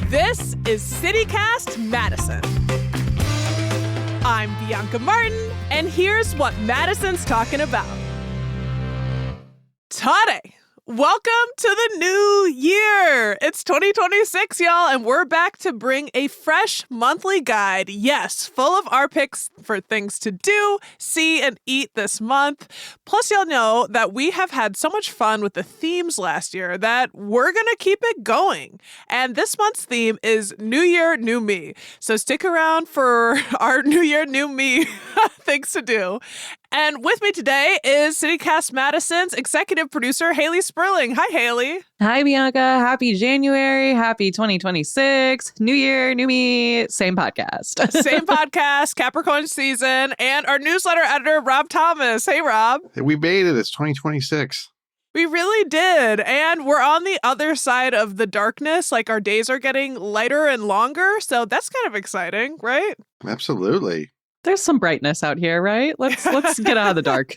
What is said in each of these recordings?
This is CityCast Madison. I'm Bianca Martin, and here's what Madison's talking about. Today, welcome to the new year. It's 2026, y'all, and we're back to bring a fresh monthly guide. Yes, full of our picks for things to do, see, and eat this month. Plus, y'all know that we have had so much fun with the themes last year that we're going to keep it going. And this month's theme is New Year, New Me. So stick around for our New Year, New Me things to do. And with me today is CityCast Madison's executive producer, Haley Sperling. Hi, Haley. Hi, Bianca. Happy January. Happy 2026. New year, new me. Same podcast. Same podcast, Capricorn season, and our newsletter editor, Rob Thomas. Hey, Rob. We made it. It's 2026. We really did. And we're on the other side of the darkness. Like, our days are getting lighter and longer. So that's kind of exciting, right? Absolutely. There's some brightness out here, right? Let's get out of the dark.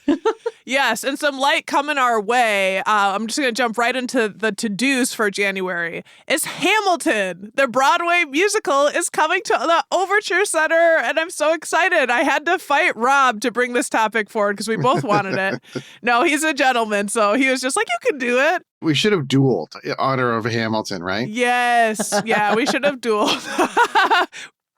Yes, and some light coming our way. I'm just going to jump right into the to-dos for January. It's Hamilton. The Broadway musical is coming to the Overture Center, and I'm so excited. I had to fight Rob to bring this topic forward because we both wanted it. No, he's a gentleman, so he was just like, you can do it. We should have dueled in honor of Hamilton, right? Yes. Yeah, we should have dueled.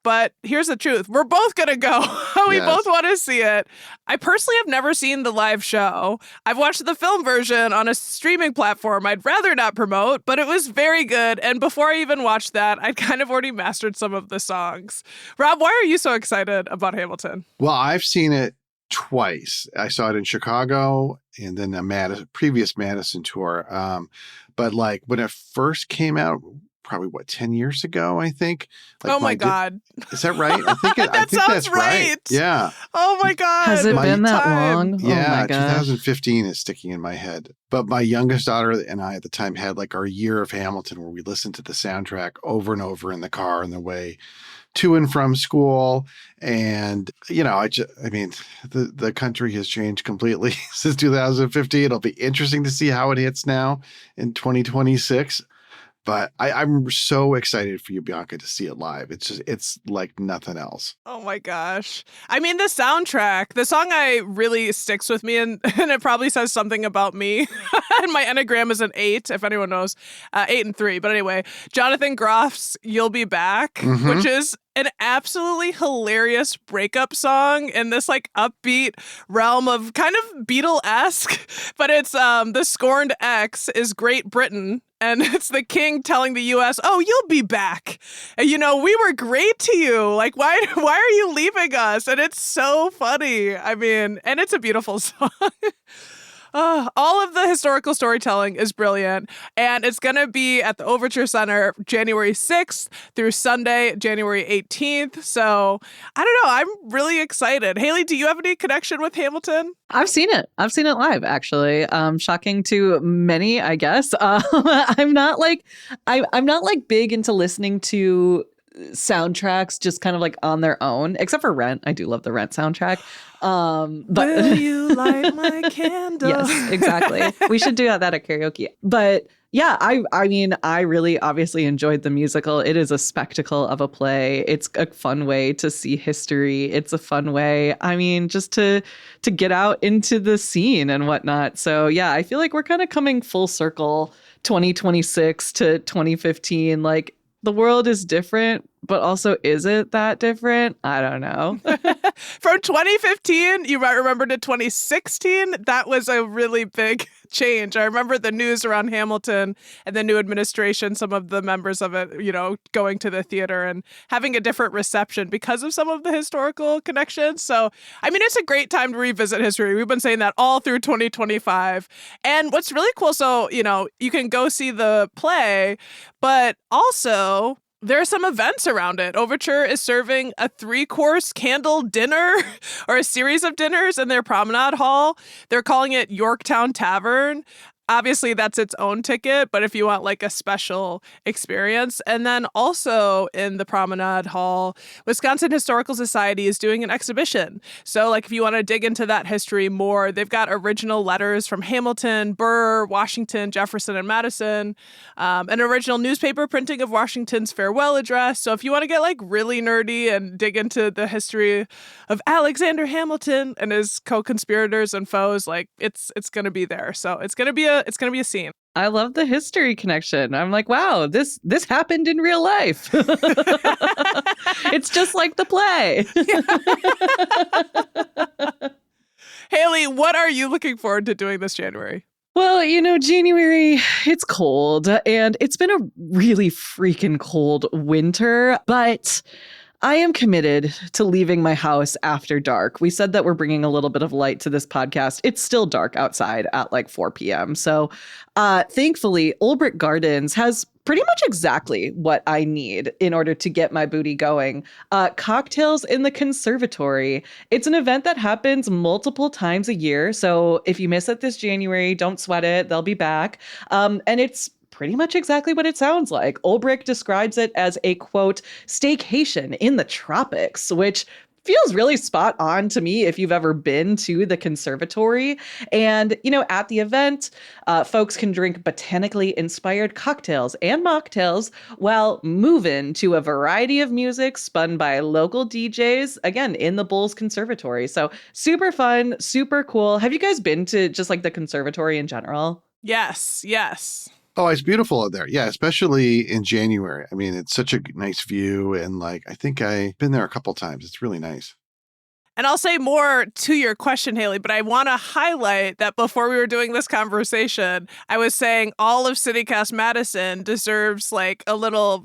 But here's the truth. We're both going to go. We both want to see it. I personally have never seen the live show. I've watched the film version on a streaming platform I'd rather not promote, but it was very good. And before I even watched that, I'd kind of already mastered some of the songs. Rob, why are you so excited about Hamilton? Well, I've seen it twice. I saw it in Chicago and then the previous Madison tour. But like when it first came out, probably 10 years ago, I think. Like oh my God. Is that right? I think that's right. Yeah. Oh my God. Has it been that long? Yeah, oh my gosh. 2015 is sticking in my head. But my youngest daughter and I at the time had like our year of Hamilton where we listened to the soundtrack over and over in the car on the way to and from school. And, you know, the country has changed completely since 2015. It'll be interesting to see how it hits now in 2026. But I'm so excited for you, Bianca, to see it live. It's like nothing else. Oh my gosh. I mean, the soundtrack, the song really sticks with me, and it probably says something about me. And my Enneagram is an 8, if anyone knows, 8 and 3. But anyway, Jonathan Groff's You'll Be Back, which is an absolutely hilarious breakup song in this like upbeat realm of kind of Beatle-esque, but it's the scorned ex is Great Britain. And it's the king telling the U.S., oh, you'll be back. And, you know, we were great to you. Like, why are you leaving us? And it's so funny. I mean, and it's a beautiful song. All of the historical storytelling is brilliant, and it's going to be at the Overture Center January 6th through Sunday, January 18th. So, I don't know. I'm really excited. Haley, do you have any connection with Hamilton? I've seen it. I've seen it live, actually. Shocking to many, I guess. I'm not like big into listening to soundtracks just kind of like on their own, except for Rent. I do love the Rent soundtrack. But will you light my candle? Yes, exactly. We should do that at karaoke. But yeah, I mean, I really obviously enjoyed the musical. It is a spectacle of a play. It's a fun way to see history. It's a fun way, I mean, just to get out into the scene and whatnot. So yeah, I feel like we're kind of coming full circle 2026 to 2015. Like, the world is different, but also is it that different? I don't know. From 2015, you might remember, to 2016, that was a really big change. I remember the news around Hamilton and the new administration, some of the members of it, you know, going to the theater and having a different reception because of some of the historical connections. So, I mean, it's a great time to revisit history. We've been saying that all through 2025. And what's really cool, so, you know, you can go see the play, but also there are some events around it. Overture is serving a 3-course candle dinner or a series of dinners in their promenade hall. They're calling it Yorktown Tavern. Obviously, that's its own ticket, but if you want like a special experience. And then also in the Promenade Hall, Wisconsin Historical Society is doing an exhibition. So, like, if you want to dig into that history more, they've got original letters from Hamilton, Burr, Washington, Jefferson, and Madison, an original newspaper printing of Washington's farewell address. So, if you want to get like really nerdy and dig into the history of Alexander Hamilton and his co-conspirators and foes, like it's going to be there. So, it's going to be a scene. I love the history connection. I'm like, wow, this happened in real life. It's just like the play. Haley, what are you looking forward to doing this January? Well, January, it's cold and it's been a really freaking cold winter, but I am committed to leaving my house after dark. We said that we're bringing a little bit of light to this podcast. It's still dark outside at like 4 p.m. So thankfully, Olbrich Gardens has pretty much exactly what I need in order to get my booty going. Cocktails in the Conservatory. It's an event that happens multiple times a year. So if you miss it this January, don't sweat it. They'll be back. And it's pretty much exactly what it sounds like. Olbrich describes it as a, quote, staycation in the tropics, which feels really spot on to me if you've ever been to the conservatory. And, at the event, folks can drink botanically inspired cocktails and mocktails while moving to a variety of music spun by local DJs, again, in the Bulls Conservatory. So super fun, super cool. Have you guys been to just like the conservatory in general? Yes. Oh, it's beautiful out there. Yeah, especially in January. I mean, it's such a nice view. And like, I think I've been there a couple times. It's really nice. And I'll say more to your question, Haley, but I want to highlight that before we were doing this conversation, I was saying all of CityCast Madison deserves like a little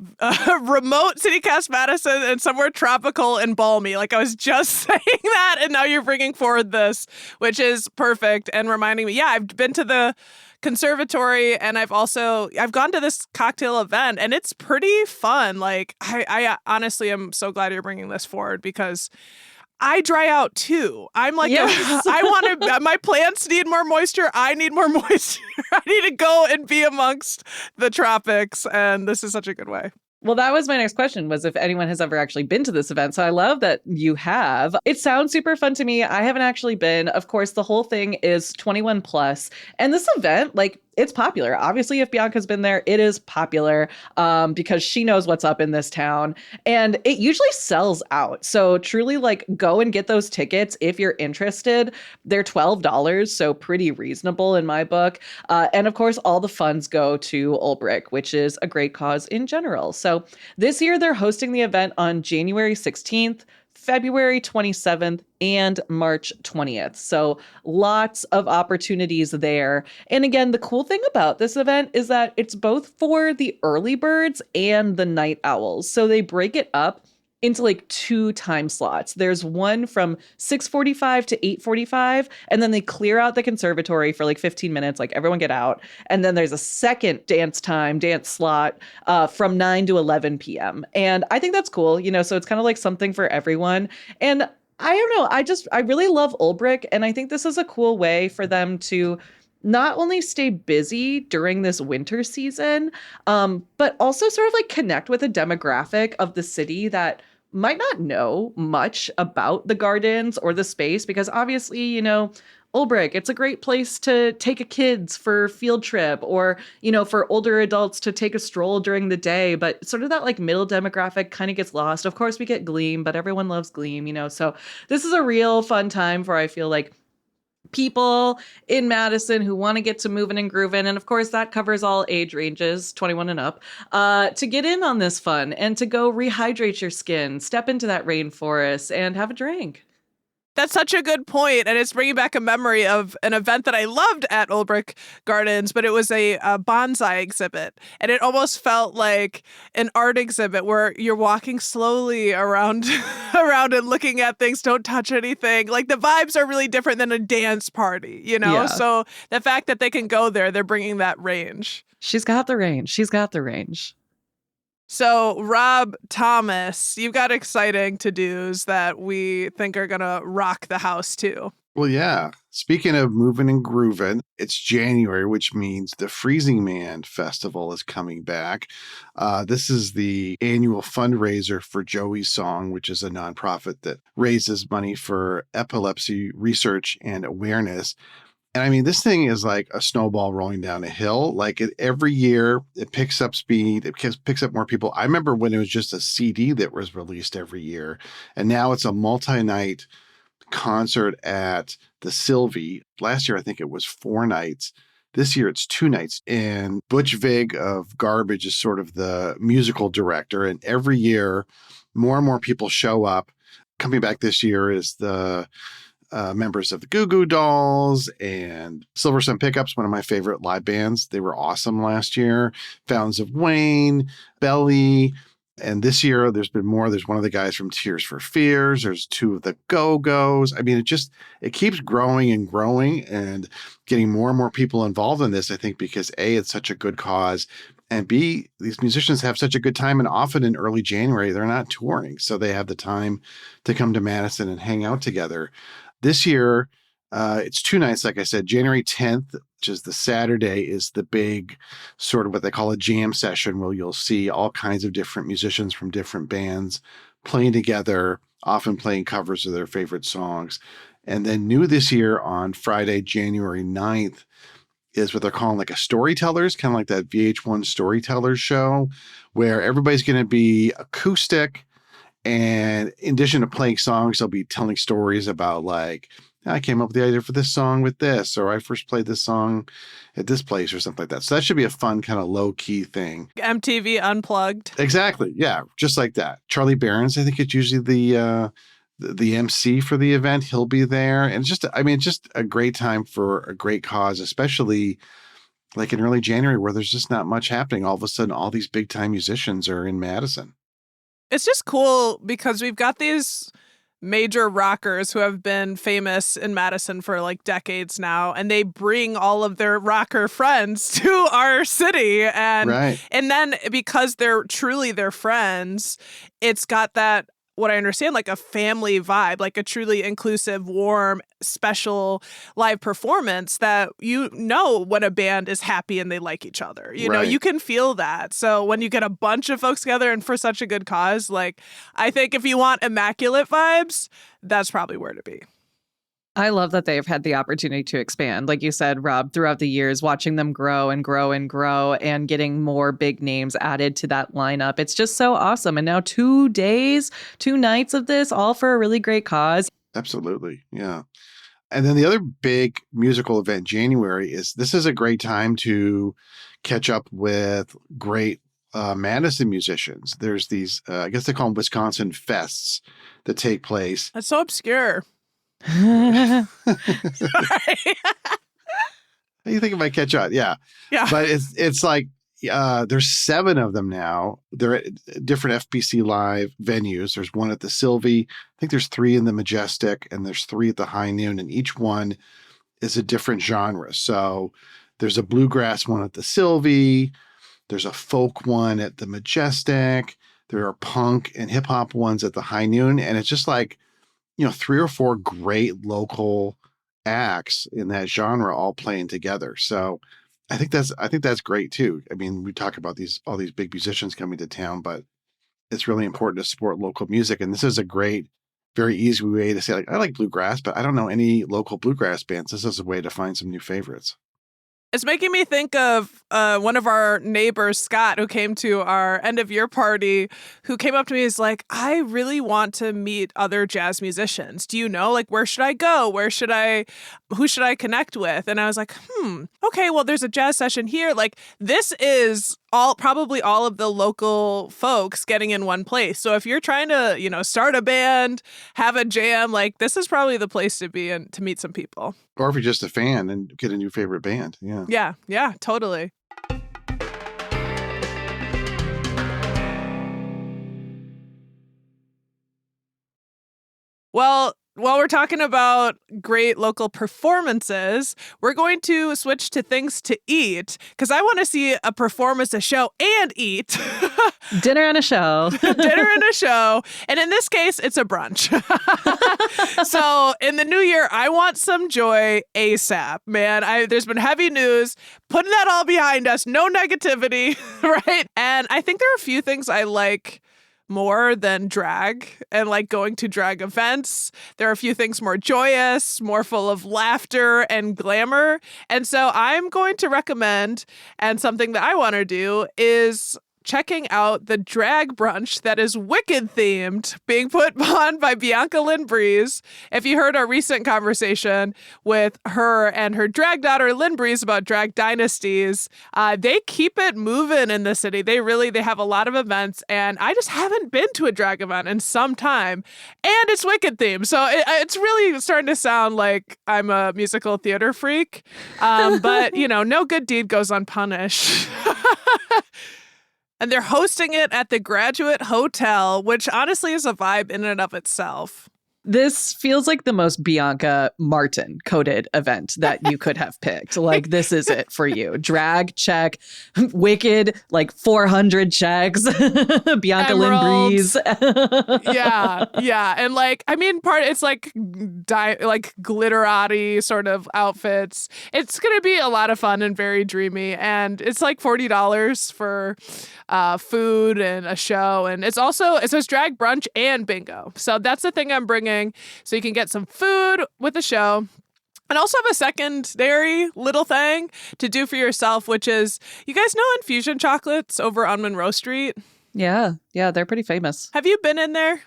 remote CityCast Madison and somewhere tropical and balmy. Like I was just saying that, and now you're bringing forward this, which is perfect and reminding me, yeah, I've been to the conservatory and I've gone to this cocktail event and it's pretty fun. Like I honestly am so glad you're bringing this forward because I dry out too. I'm like, my plants need more moisture. I need more moisture. I need to go and be amongst the tropics. And this is such a good way. Well, that was my next question, was if anyone has ever actually been to this event. So I love that you have. It sounds super fun to me. I haven't actually been. Of course, the whole thing is 21 plus. And this event, like, it's popular. Obviously, if Bianca's been there, it is popular because she knows what's up in this town. And it usually sells out. So truly, like, go and get those tickets if you're interested. They're $12, so pretty reasonable in my book. And of course, all the funds go to Olbrich, which is a great cause in general. So this year, they're hosting the event on January 16th. February 27th and March 20th. So lots of opportunities there. And again, the cool thing about this event is that it's both for the early birds and the night owls. So they break it up into like 2 time slots. There's one from 6:45 to 8:45, and then they clear out the conservatory for like 15 minutes, like everyone get out. And then there's a second dance slot from 9 to 11 p.m. And I think that's cool, so it's kind of like something for everyone. And I don't know, I really love Olbrich, and I think this is a cool way for them to not only stay busy during this winter season, but also sort of like connect with a demographic of the city that might not know much about the gardens or the space, because obviously, Olbrich, it's a great place to take a kids for field trip or, for older adults to take a stroll during the day. But sort of that like middle demographic kind of gets lost. Of course, we get Gleam, but everyone loves Gleam, So this is a real fun time for, I feel like, people in Madison who want to get to moving and grooving. And of course, that covers all age ranges, 21 and up, to get in on this fun and to go rehydrate your skin, step into that rainforest and have a drink. That's such a good point, and it's bringing back a memory of an event that I loved at Olbrich Gardens, but it was a bonsai exhibit, and it almost felt like an art exhibit where you're walking slowly around and looking at things, don't touch anything. Like, the vibes are really different than a dance party, Yeah. So the fact that they can go there, they're bringing that range. She's got the range. So, Rob Thomas, you've got exciting to-dos that we think are going to rock the house, too. Well, yeah. Speaking of moving and grooving, it's January, which means the Freezing Man Festival is coming back. This is the annual fundraiser for Joey's Song, which is a nonprofit that raises money for epilepsy research and awareness. And I mean, this thing is like a snowball rolling down a hill. Like every year, it picks up speed. It picks up more people. I remember when it was just a CD that was released every year, and now it's a multi-night concert at the Sylvie. Last year, I think it was 4 nights. This year, it's 2 nights. And Butch Vig of Garbage is sort of the musical director. And every year, more and more people show up. Coming back this year is the members of the Goo Goo Dolls and Silver Sun Pickups, one of my favorite live bands. They were awesome last year. Fountains of Wayne, Belly. And this year, there's been more. There's one of the guys from Tears for Fears. There's 2 of the Go-Go's. I mean, it keeps growing and getting more and more people involved in this, I think, because A, it's such a good cause, and B, these musicians have such a good time. And often in early January, they're not touring. So they have the time to come to Madison and hang out together. This year, it's 2 nights, like I said. January 10th, which is the Saturday, is the big sort of what they call a jam session, where you'll see all kinds of different musicians from different bands playing together, often playing covers of their favorite songs. And then new this year on Friday, January 9th, is what they're calling like a storytellers, kind of like that VH1 storytellers show, where everybody's going to be acoustic. And in addition to playing songs, they'll be telling stories about like, I came up with the idea for this song with this, or I first played this song at this place or something like that. So that should be a fun kind of low key thing. MTV Unplugged. Exactly. Yeah. Just like that. Charlie Barron's, I think it's usually the MC for the event. He'll be there. And it's just a great time for a great cause, especially like in early January where there's just not much happening. All of a sudden, all these big time musicians are in Madison. It's just cool because we've got these major rockers who have been famous in Madison for like decades now, and they bring all of their rocker friends to our city. And Right. and then because they're truly their friends, it's got that, what I understand, like a family vibe, like a truly inclusive, warm, special live performance that when a band is happy and they like each other. Right. You can feel that. So when you get a bunch of folks together and for such a good cause, like I think if you want immaculate vibes, that's probably where to be. I love that they've had the opportunity to expand, like you said, Rob, throughout the years, watching them grow and grow and grow and getting more big names added to that lineup. It's just so awesome. And now 2 days, 2 nights of this, all for a really great cause. Absolutely. Yeah. And then the other big musical event in January this is a great time to catch up with great Madison musicians. There's these, I guess they call them Wisconsin fests that take place. That's so obscure. Sorry. You think it might catch on? Yeah. Yeah. But it's like, there's 7 of them now. They're at different FBC Live venues. There's one at the Sylvie. I think there's 3 in the Majestic, and there's 3 at the High Noon, and each one is a different genre. So there's a bluegrass one at the Sylvie. There's a folk one at the Majestic. There are punk and hip hop ones at the High Noon. And it's just like, 3 or 4 great local acts in that genre all playing together. So I think that's great too. I mean, we talk about all these big musicians coming to town, but it's really important to support local music. And this is a great, very easy way to say, like, I like bluegrass, but I don't know any local bluegrass bands. This is a way to find some new favorites. It's making me think of one of our neighbors, Scott, who came to our end of year party, who came up to me and is like, I really want to meet other jazz musicians. Do you know, like, where should I go? Who should I connect with? And I was like, okay, well, there's a jazz session here. Like, this is probably all of the local folks getting in one place. So if you're trying to, start a band, have a jam, like, this is probably the place to be and to meet some people. Or if you're just a fan and get a new favorite band. Yeah. Yeah, totally. Well, while we're talking about great local performances, we're going to switch to things to eat because I want to see a performance, a show, and eat. Dinner and a show. Dinner and a show. And in this case, it's a brunch. So in the new year, I want some joy ASAP, man. There's been heavy news, putting that all behind us. No negativity, right? And I think there are a few things I like more than drag and like going to drag events. There are a few things more joyous, more full of laughter and glamour. And so I'm going to recommend, and something that I want to do is checking out the drag brunch that is Wicked themed, being put on by Bianca Lynn Breeze. If you heard our recent conversation with her and her drag daughter Lynn Breeze about drag dynasties, they keep it moving in the city. They have a lot of events, and I just haven't been to a drag event in some time, and it's Wicked themed. So it's really starting to sound like I'm a musical theater freak, but no good deed goes unpunished. And they're hosting it at the Graduate Hotel, which honestly is a vibe in and of itself. This feels like the most Bianca Martin coded event that you could have picked. Like, this is it for you. Drag, check. Wicked, like 400 checks. Bianca Lynn Breeze. Yeah. And it's like glitterati sort of outfits. It's going to be a lot of fun and very dreamy. And it's like $40 for food and a show. And it says drag brunch and bingo. So that's the thing I'm bringing. So you can get some food with the show and also have a secondary little thing to do for yourself, which is, you guys know Infusion Chocolates over on Monroe Street? Yeah, they're pretty famous. Have you been in there?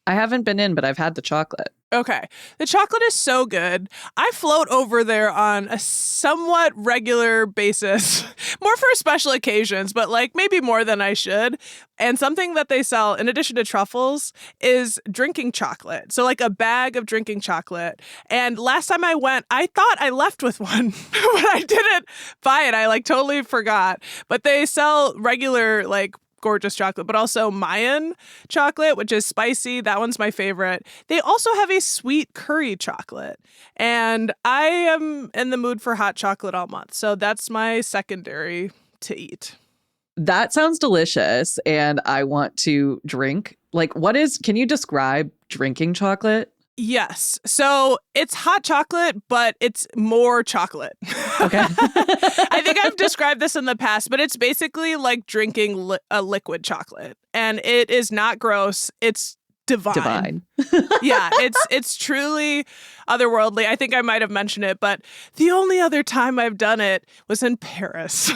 I haven't been in, but I've had the chocolate. Okay. The chocolate is so good. I float over there on a somewhat regular basis, more for special occasions, but like maybe more than I should. And something that they sell, in addition to truffles, is drinking chocolate. So like a bag of drinking chocolate. And last time I went, I thought I left with one, but I didn't buy it. I totally forgot. But they sell regular gorgeous chocolate, but also Mayan chocolate, which is spicy. That one's my favorite. They also have a sweet curry chocolate, and I am in the mood for hot chocolate all month. So that's my secondary to eat. That sounds delicious, and I want to drink. Can you describe drinking chocolate? Yes. So it's hot chocolate, but it's more chocolate. Okay. I think I've described this in the past, but it's basically like drinking a liquid chocolate. And it is not gross. It's divine. Yeah, it's truly otherworldly. I think I might have mentioned it, but the only other time I've done it was in Paris.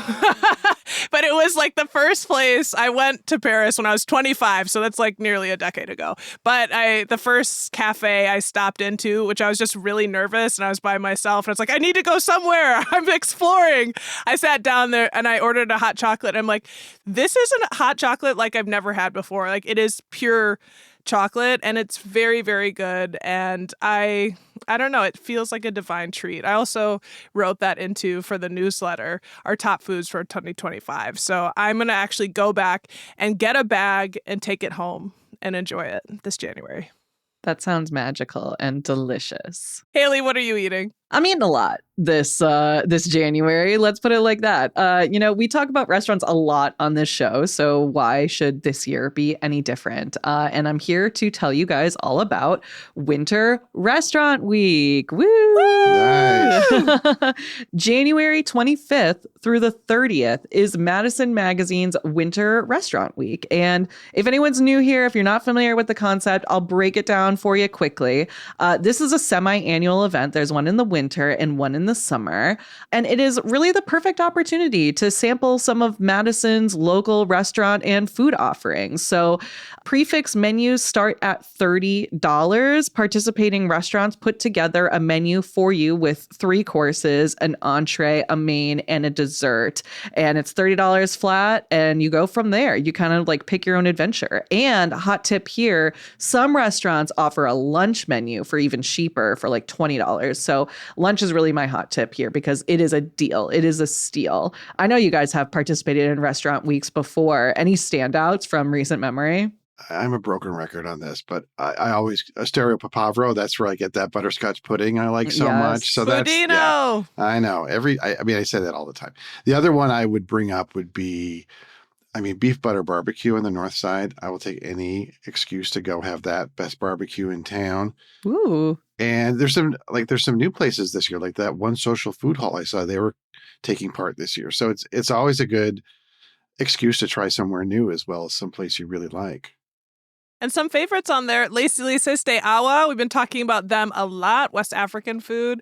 But it was like the first place I went to Paris when I was 25, so that's like nearly a decade ago. But the first cafe I stopped into, which I was just really nervous and I was by myself, and I was like, I need to go somewhere. I'm exploring. I sat down there and I ordered a hot chocolate. I'm like, this isn't hot chocolate like I've never had before. Like, it is pure chocolate, and it's very, very good. And I don't know, it feels like a divine treat. I also wrote that for the newsletter, our top foods for 2025. So I'm going to actually go back and get a bag and take it home and enjoy it this January. That sounds magical and delicious. Haley, what are you eating? I'm eating a lot this January. Let's put it like that. We talk about restaurants a lot on this show, so why should this year be any different? And I'm here to tell you guys all about Winter Restaurant Week. Woo! Nice. January 25th through the 30th is Madison Magazine's Winter Restaurant Week. And if anyone's new here, if you're not familiar with the concept, I'll break it down for you quickly. This is a semi-annual event. There's one in the winter and one in the summer. And it is really the perfect opportunity to sample some of Madison's local restaurant and food offerings. So prefix menus start at $30. Participating restaurants put together a menu for you with 3 courses, an entree, a main, and a dessert. And it's $30 flat, and you go from there. You kind of pick your own adventure. And a hot tip here, some restaurants offer a lunch menu for even cheaper for $20. So lunch is really my hot tip here because it is a deal. It is a steal. I know you guys have participated in restaurant weeks before. Any standouts from recent memory? I'm a broken record on this, but I always Asterio Papavero. That's where I get that butterscotch pudding I like so much. So Yes. that's yeah. Budino. I know I mean, I say that all the time. The other one I would bring up would be, I mean, beef butter barbecue on the north side. I will take any excuse to go have that best barbecue in town. Ooh. And there's some new places this year, like that one social food hall I saw. They were taking part this year. So it's always a good excuse to try somewhere new as well as someplace you really like. And some favorites on there, Lacy Lices de Awa. We've been talking about them a lot. West African food.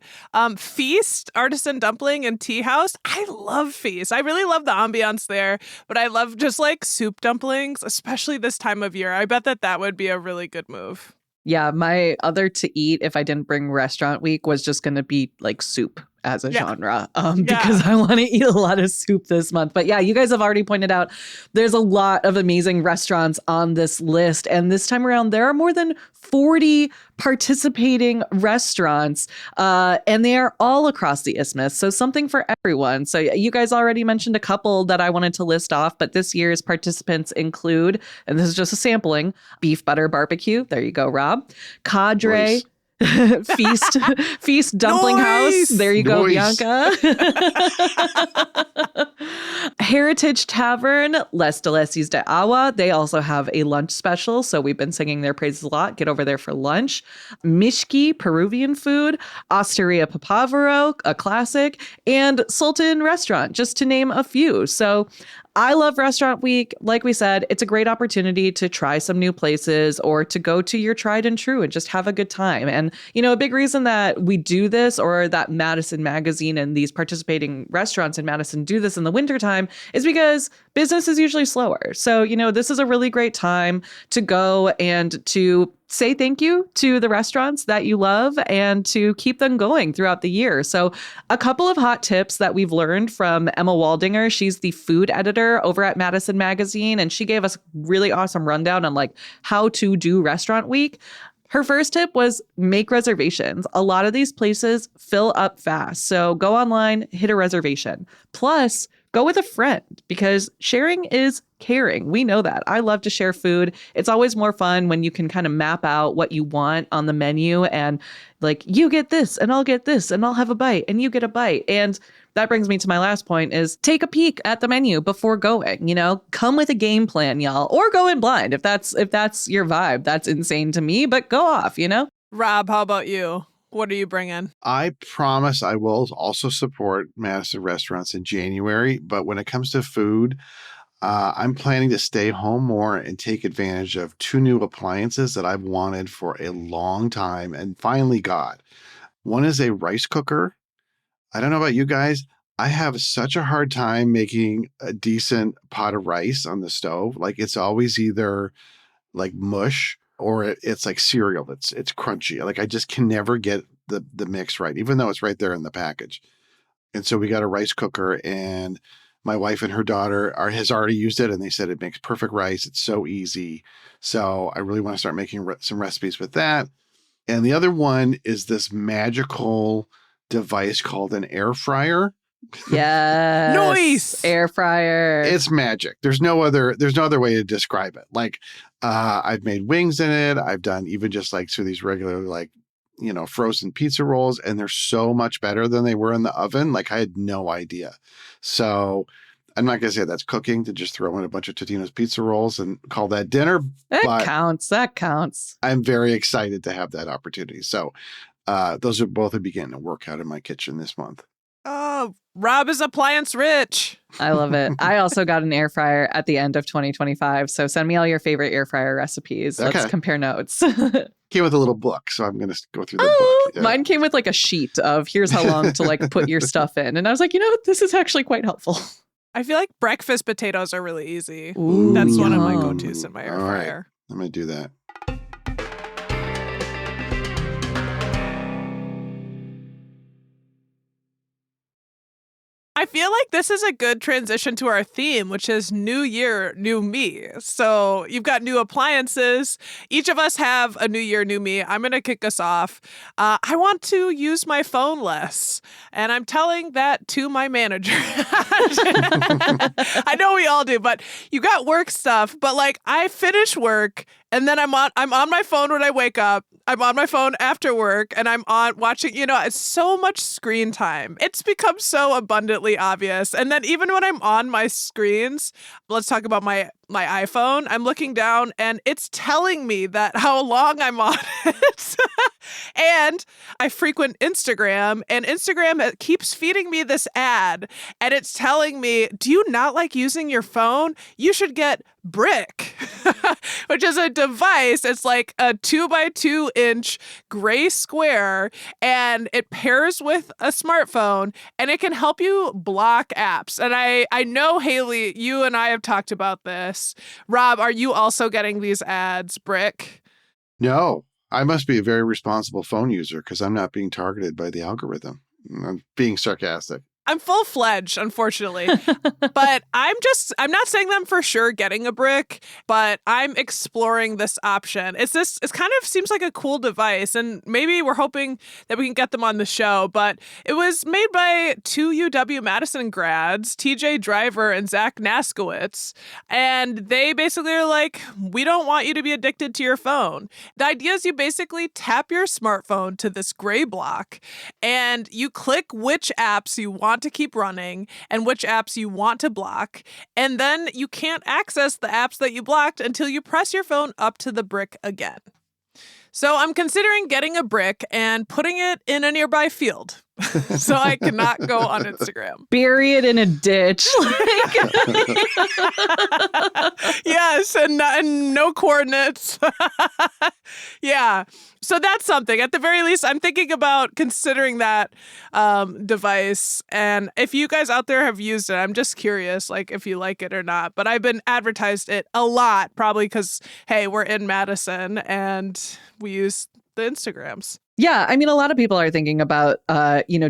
Feast, artisan dumpling and tea house. I love Feast. I really love the ambiance there, but I love just like soup dumplings, especially this time of year. I bet that would be a really good move. Yeah, my other to eat if I didn't bring restaurant week was just going to be like soup as a genre because I want to eat a lot of soup this month. But yeah, you guys have already pointed out there's a lot of amazing restaurants on this list. And this time around, there are more than 40 participating restaurants and they are all across the isthmus. So something for everyone. So you guys already mentioned a couple that I wanted to list off, but this year's participants include, and this is just a sampling, Beef Butter Barbecue. There you go, Rob. Cadre. Nice. Feast Dumpling Nice. House. There you go, Nice. Bianca. Heritage Tavern, Les Delicias de Agua. They also have a lunch special, so we've been singing their praises a lot. Get over there for lunch. Mishki, Peruvian food. Osteria Papavero, a classic. And Sultan Restaurant, just to name a few. So I love Restaurant Week. Like we said, it's a great opportunity to try some new places or to go to your tried and true and just have a good time. And, you know, a big reason that we do this or that Madison Magazine and these participating restaurants in Madison do this in the wintertime is because business is usually slower. So, you know, this is a really great time to go and to say thank you to the restaurants that you love and to keep them going throughout the year. So a couple of hot tips that we've learned from Emma Waldinger. She's the food editor over at Madison Magazine, and she gave us a really awesome rundown on like how to do Restaurant Week. Her first tip was make reservations. A lot of these places fill up fast. So go online, hit a reservation. Plus, go with a friend because sharing is caring. We know that. I love to share food. It's always more fun when you can kind of map out what you want on the menu and like you get this and I'll get this and I'll have a bite and you get a bite. And that brings me to my last point is take a peek at the menu before going, you know, come with a game plan, y'all, or go in blind. If that's your vibe, that's insane to me, but go off, you know? Rob, how about you? What are you bringing? I promise I will also support Madison restaurants in January, but when it comes to food, I'm planning to stay home more and take advantage of two new appliances that I've wanted for a long time and finally got. One is a rice cooker. I don't know about you guys. I have such a hard time making a decent pot of rice on the stove. Like it's always either like mush or it's like cereal. It's crunchy. Like I just can never get the mix right, even though it's right there in the package. And so we got a rice cooker, and my wife and her daughter has already used it, and they said it makes perfect rice. It's so easy. So I really want to start making some recipes with that. And the other one is this magical device called an air fryer. Yes. Nice. Air fryer. It's magic. There's no other way to describe it. Like I've made wings in it. I've done even just like through these regular like, you know, frozen pizza rolls, and they're so much better than they were in the oven. Like I had no idea. So I'm not going to say that's cooking to just throw in a bunch of Totino's pizza rolls and call that dinner. That counts. I'm very excited to have that opportunity. So those are both a beginning to work out in my kitchen this month. Oh, Rob is appliance rich. I love it. I also got an air fryer at the end of 2025. So send me all your favorite air fryer recipes. Okay. Let's compare notes. Came with a little book, so I'm going to go through the book. Yeah. Mine came with like a sheet of here's how long to like put your stuff in. And I was like, you know what? This is actually quite helpful. I feel like breakfast potatoes are really easy. Ooh, That's one of my yum. go-tos in my air All right. fryer. I'm going to do that. I feel like this is a good transition to our theme, which is New Year, New Me. So you've got new appliances. Each of us have a New Year, New Me. I'm going to kick us off. I want to use my phone less, and I'm telling that to my manager. I know we all do, but you got work stuff. But like, I finish work, and then I'm on my phone when I wake up. I'm on my phone after work, and I'm on watching, it's so much screen time. It's become so abundantly obvious. And then even when I'm on my screens, let's talk about my iPhone, I'm looking down and it's telling me that how long I'm on it. And I frequent Instagram, and Instagram keeps feeding me this ad, and it's telling me, do you not like using your phone? You should get Brick, which is a device. It's like a 2x2-inch gray square, and it pairs with a smartphone, and it can help you block apps. And I know, Haley, you and I have talked about this. Rob, are you also getting these ads, Brick? No, I must be a very responsible phone user because I'm not being targeted by the algorithm. I'm being sarcastic. I'm full-fledged, unfortunately. But I'm not saying that I'm for sure getting a Brick, but I'm exploring this option. It kind of seems like a cool device, and maybe we're hoping that we can get them on the show, but it was made by two UW-Madison grads, TJ Driver and Zach Naskowitz, and they basically are like, we don't want you to be addicted to your phone. The idea is you basically tap your smartphone to this gray block, and you click which apps you want to keep running and which apps you want to block. And then you can't access the apps that you blocked until you press your phone up to the brick again. So I'm considering getting a Brick and putting it in a nearby field so I cannot go on Instagram. Bury it in a ditch. Yes, and no coordinates. Yeah. So that's something. At the very least, I'm thinking about considering that device. And if you guys out there have used it, I'm just curious, like, if you like it or not. But I've been advertised it a lot, probably because, hey, we're in Madison and we use the Instagrams. Yeah, I mean, a lot of people are thinking about,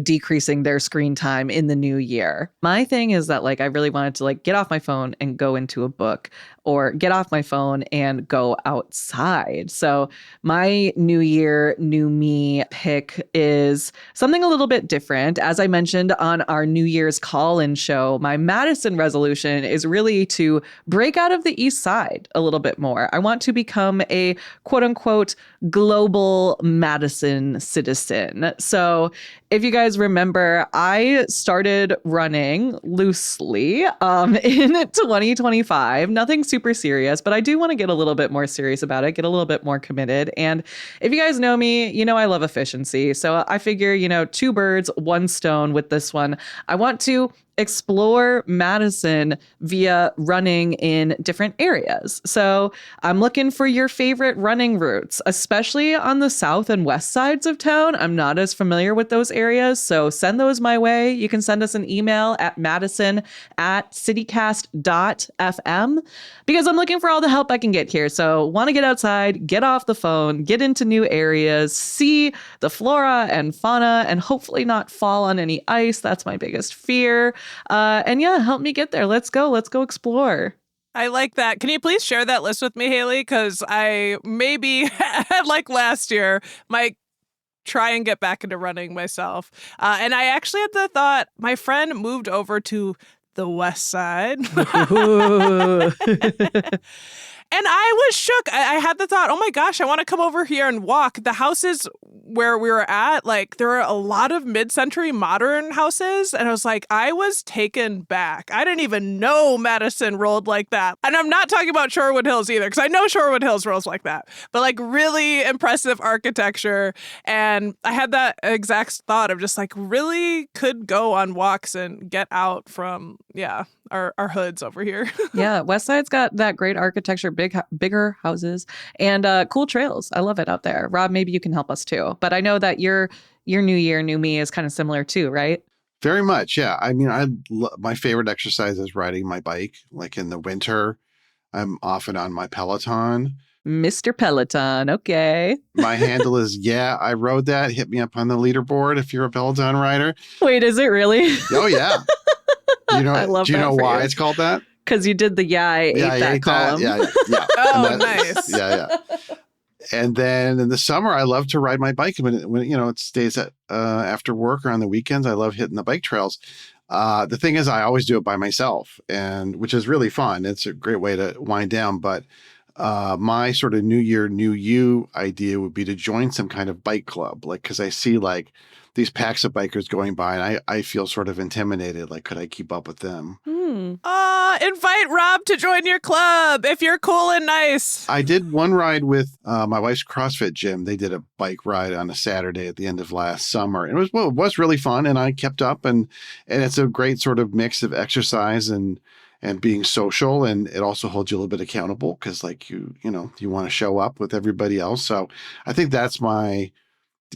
decreasing their screen time in the new year. My thing is that, like, I really wanted to, like, get off my phone and go into a book, or get off my phone and go outside. So my New Year, New Me pick is something a little bit different. As I mentioned on our New Year's call-in show, my Madison resolution is really to break out of the East Side a little bit more. I want to become a quote-unquote global Madison citizen. So if you guys remember, I started running loosely in 2025. Nothing super serious, but I do want to get a little bit more serious about it, get a little bit more committed. And if you guys know me, you know I love efficiency. So I figure, two birds, one stone with this one. I want to explore Madison via running in different areas. So I'm looking for your favorite running routes, especially on the south and west sides of town. I'm not as familiar with those areas, so send those my way. You can send us an email at madison@citycast.fm because I'm looking for all the help I can get here. So want to get outside, get off the phone, get into new areas, see the flora and fauna, and hopefully not fall on any ice. That's my biggest fear. And yeah, help me get there. Let's go explore. I like that. Can you please share that list with me, Haley? Because I maybe, like last year, might try and get back into running myself. And I actually had the thought, my friend moved over to the west side. And I was shook. I had the thought, oh my gosh, I want to come over here and walk. The houses where we were at, like, there are a lot of mid-century modern houses. And I was like, I was taken back. I didn't even know Madison rolled like that. And I'm not talking about Shorewood Hills either, because I know Shorewood Hills rolls like that. But like really impressive architecture. And I had that exact thought of just like really could go on walks and get out from, our hoods over here. Yeah, West Side's got that great architecture, bigger houses, and cool trails. I love it out there. Rob, maybe you can help us too. But I know that your New Year, New Me is kind of similar too, right? Very much, yeah. I mean, my favorite exercise is riding my bike. Like in the winter, I'm often on my Peloton. Mr. Peloton, okay. My handle is, I rode that. Hit me up on the leaderboard if you're a Peloton rider. Wait, is it really? Oh, yeah. I love Do you that know for why you. it's called that? Because you did the I ate that column. Yeah. Oh, And nice. Yeah. And then in the summer, I love to ride my bike when it stays after work or on the weekends. I love hitting the bike trails. The thing is, I always do it by myself, and which is really fun. It's a great way to wind down. But my sort of New Year, New You idea would be to join some kind of bike club, like because I see like these packs of bikers going by, and I feel sort of intimidated. Like, could I keep up with them? Invite Rob to join your club if you're cool and nice. I did one ride with my wife's CrossFit gym. They did a bike ride on a Saturday at the end of last summer. And it was really fun, and I kept up, and it's a great sort of mix of exercise and being social, and it also holds you a little bit accountable because like you want to show up with everybody else. So I think that's my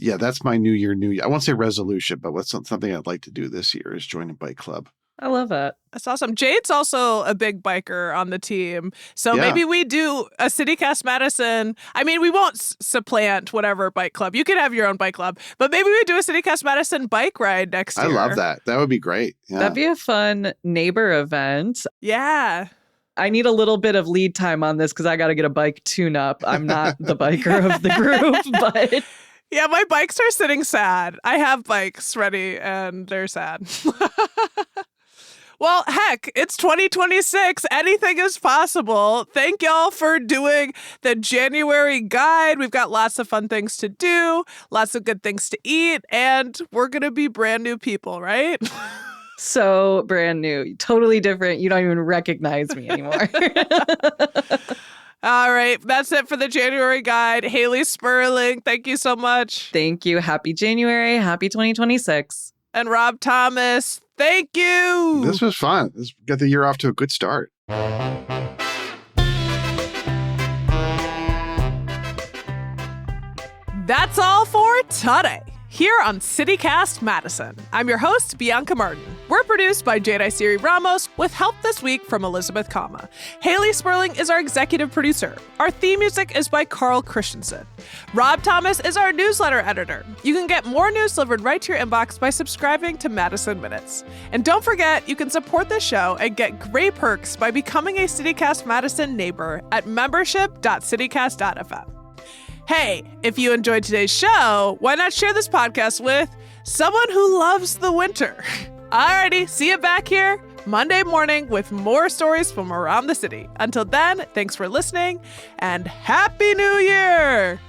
New Year, New Year. I won't say resolution, but what's something I'd like to do this year is join a bike club. I love it. That's awesome. Jade's also a big biker on the team. So Yeah. maybe we do a CityCast Madison. I mean, we won't supplant whatever bike club. You can have your own bike club, but maybe we do a CityCast Madison bike ride next year. I love that. That would be great. Yeah. That'd be a fun neighbor event. Yeah. I need a little bit of lead time on this because I got to get a bike tune up. I'm not the biker of the group, but Yeah, my bikes are sitting sad. I have bikes ready and they're sad. Well, heck, it's 2026. Anything is possible. Thank y'all for doing the January guide. We've got lots of fun things to do, lots of good things to eat, and we're going to be brand new people, right? so brand new, totally different. You don't even recognize me anymore. All right, that's it for the January guide. Haley Sperling, thank you so much. Thank you. Happy January. Happy 2026. And Rob Thomas, thank you. This was fun. This got the year off to a good start. That's all for today. Here on CityCast Madison, I'm your host, Bianca Martin. We're produced by Jade Isiri Ramos with help this week from Elizabeth Kama. Haley Sperling is our executive producer. Our theme music is by Carl Christensen. Rob Thomas is our newsletter editor. You can get more news delivered right to your inbox by subscribing to Madison Minutes. And don't forget, you can support this show and get great perks by becoming a CityCast Madison neighbor at membership.citycast.fm. Hey, if you enjoyed today's show, why not share this podcast with someone who loves the winter? Alrighty, see you back here Monday morning with more stories from around the city. Until then, thanks for listening and Happy New Year!